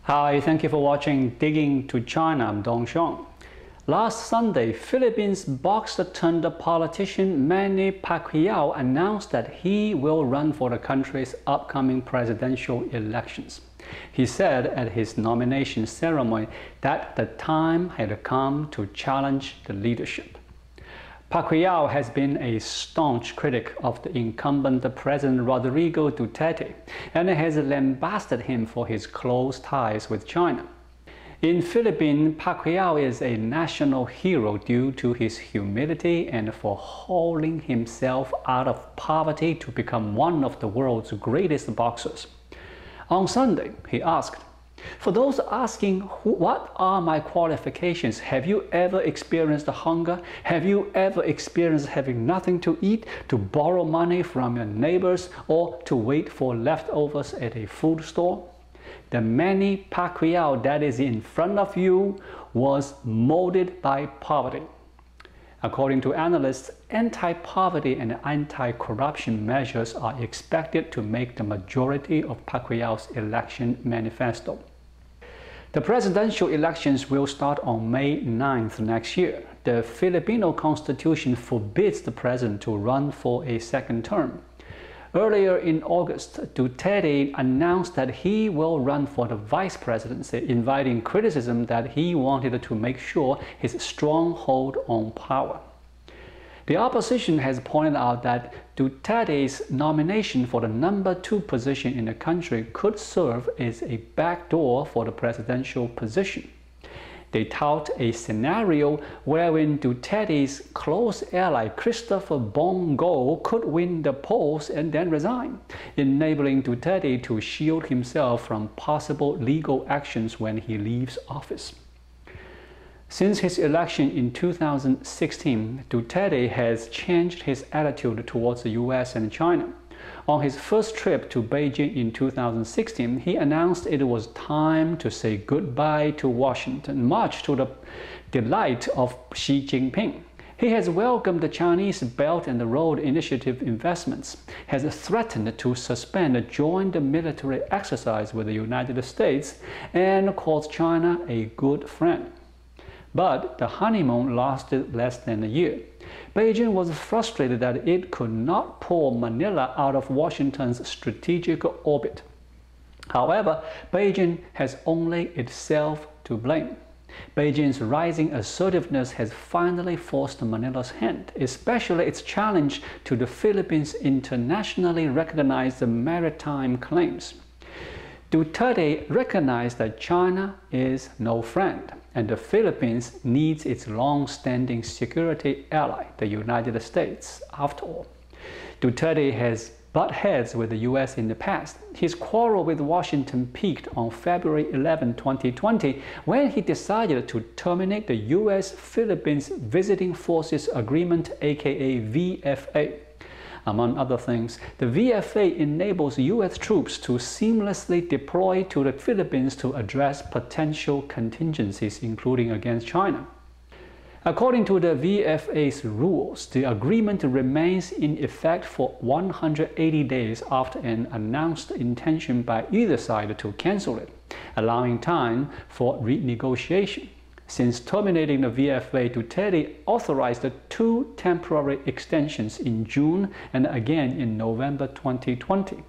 Hi, thank you for watching Digging to China. I'm Dong Xiong. Last Sunday, Philippines boxer turned politician Manny Pacquiao announced that he will run for the country's upcoming presidential elections. He said at his nomination ceremony that the time had come to challenge the leadership. Pacquiao has been a staunch critic of the incumbent President Rodrigo Duterte and has lambasted him for his close ties with China. In Philippines, Pacquiao is a national hero due to his humility and for hauling himself out of poverty to become one of the world's greatest boxers. On Sunday, he asked, "For those asking, what are my qualifications? Have you ever experienced hunger? Have you ever experienced having nothing to eat, to borrow money from your neighbors, or to wait for leftovers at a food store?" The Manny Pacquiao that is in front of you was molded by poverty. According to analysts, anti-poverty and anti-corruption measures are expected to make the majority of Pacquiao's election manifesto. The presidential elections will start on May 9th next year. The Filipino constitution forbids the president to run for a second term. Earlier in August, Duterte announced that he will run for the vice presidency, inviting criticism that he wanted to make sure his stronghold on power. The opposition has pointed out that Duterte's nomination for the number 2 position in the country could serve as a backdoor for the presidential position. They tout a scenario wherein Duterte's close ally Christopher Bongo could win the polls and then resign, enabling Duterte to shield himself from possible legal actions when he leaves office. Since his election in 2016, Duterte has changed his attitude towards the US and China. On his first trip to Beijing in 2016, he announced it was time to say goodbye to Washington, much to the delight of Xi Jinping. He has welcomed the Chinese Belt and Road Initiative investments, has threatened to suspend a joint military exercise with the United States, and calls China a good friend. But the honeymoon lasted less than a year. Beijing was frustrated that it could not pull Manila out of Washington's strategic orbit. However, Beijing has only itself to blame. Beijing's rising assertiveness has finally forced Manila's hand, especially its challenge to the Philippines' internationally recognized maritime claims. Duterte recognized that China is no friend, and the Philippines needs its long-standing security ally, the United States, after all. Duterte has butt heads with the US in the past. His quarrel with Washington peaked on February 11, 2020, when he decided to terminate the US-Philippines Visiting Forces Agreement, aka VFA. Among other things, the VFA enables US troops to seamlessly deploy to the Philippines to address potential contingencies, including against China. According to the VFA's rules, the agreement remains in effect for 180 days after an announced intention by either side to cancel it, allowing time for renegotiation. Since terminating the VFA, Duterte authorized 2 temporary extensions in June and again in November 2020.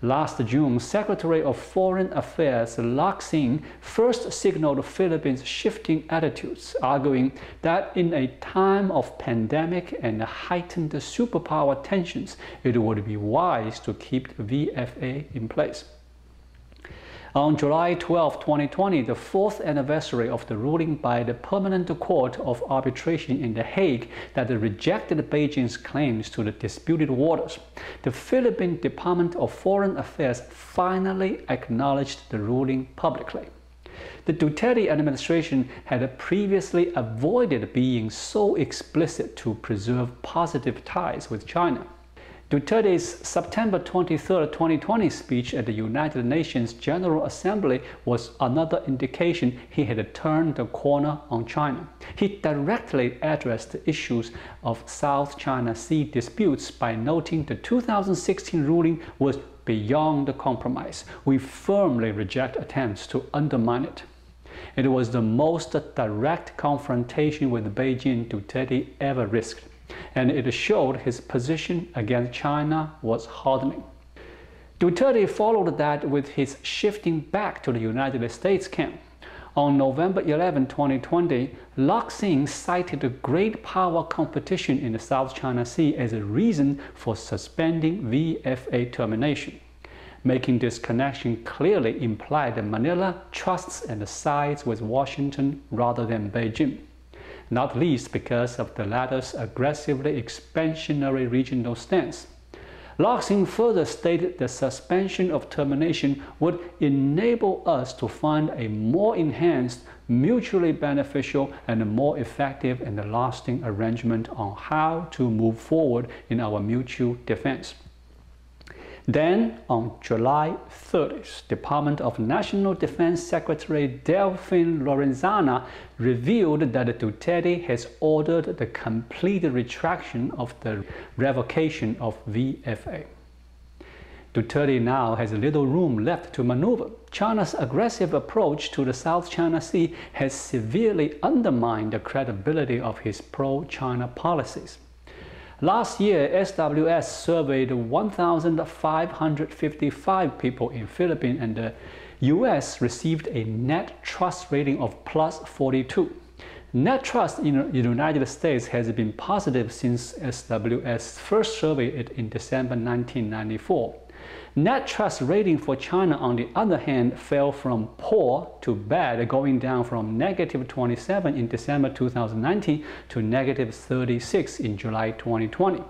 Last June, Secretary of Foreign Affairs Lak Sing first signaled the Philippines' shifting attitudes, arguing that in a time of pandemic and heightened superpower tensions, it would be wise to keep the VFA in place. On July 12, 2020, the 4th anniversary of the ruling by the Permanent Court of Arbitration in The Hague that rejected Beijing's claims to the disputed waters, the Philippine Department of Foreign Affairs finally acknowledged the ruling publicly. The Duterte administration had previously avoided being so explicit to preserve positive ties with China. Duterte's September 23, 2020 speech at the United Nations General Assembly was another indication he had turned the corner on China. He directly addressed the issues of South China Sea disputes by noting the 2016 ruling was beyond compromise. We firmly reject attempts to undermine it. It was the most direct confrontation with Beijing Duterte ever risked, and it showed his position against China was hardening. Duterte followed that with his shifting back to the United States camp. On November 11, 2020, Lok-Sing cited the great power competition in the South China Sea as a reason for suspending VFA termination. Making this connection clearly implied that Manila trusts and sides with Washington rather than Beijing, not least because of the latter's aggressively expansionary regional stance. Lok-Sing further stated the suspension of termination would enable us to find a more enhanced, mutually beneficial, and more effective and lasting arrangement on how to move forward in our mutual defense. Then, on July 30th, Department of National Defense Secretary Delphine Lorenzana revealed that Duterte has ordered the complete retraction of the revocation of VFA. Duterte now has little room left to maneuver. China's aggressive approach to the South China Sea has severely undermined the credibility of his pro-China policies. Last year, SWS surveyed 1,555 people in Philippines, and the US received a net trust rating of +42. Net trust in the United States has been positive since SWS first surveyed it in December 1994. Net trust rating for China, on the other hand, fell from poor to bad, going down from -27 in December 2019 to -36 in July 2020.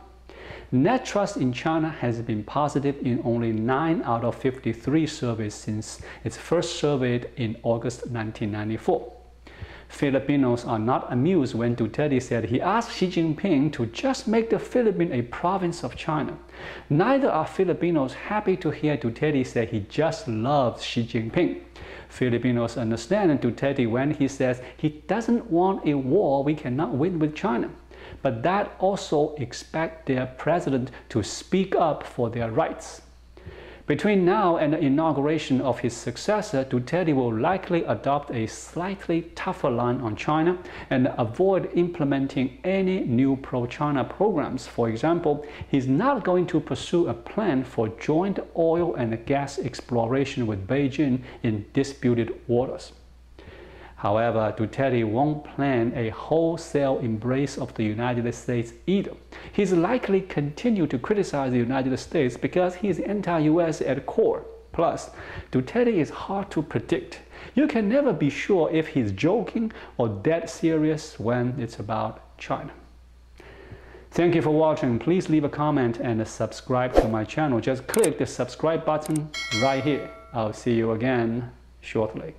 Net trust in China has been positive in only 9 out of 53 surveys since its first surveyed in August 1994. Filipinos are not amused when Duterte said he asked Xi Jinping to just make the Philippines a province of China. Neither are Filipinos happy to hear Duterte say he just loves Xi Jinping. Filipinos understand Duterte when he says he doesn't want a war we cannot win with China, but that also expects their president to speak up for their rights. Between now and the inauguration of his successor, Duterte will likely adopt a slightly tougher line on China and avoid implementing any new pro-China programs. For example, he's not going to pursue a plan for joint oil and gas exploration with Beijing in disputed waters. However, Duterte won't plan a wholesale embrace of the United States either. He's likely continue to criticize the United States because he's anti-US at core. Plus, Duterte is hard to predict. You can never be sure if he's joking or dead serious when it's about China. Thank you for watching. Please leave a comment and subscribe to my channel. Just click the subscribe button right here. I'll see you again shortly.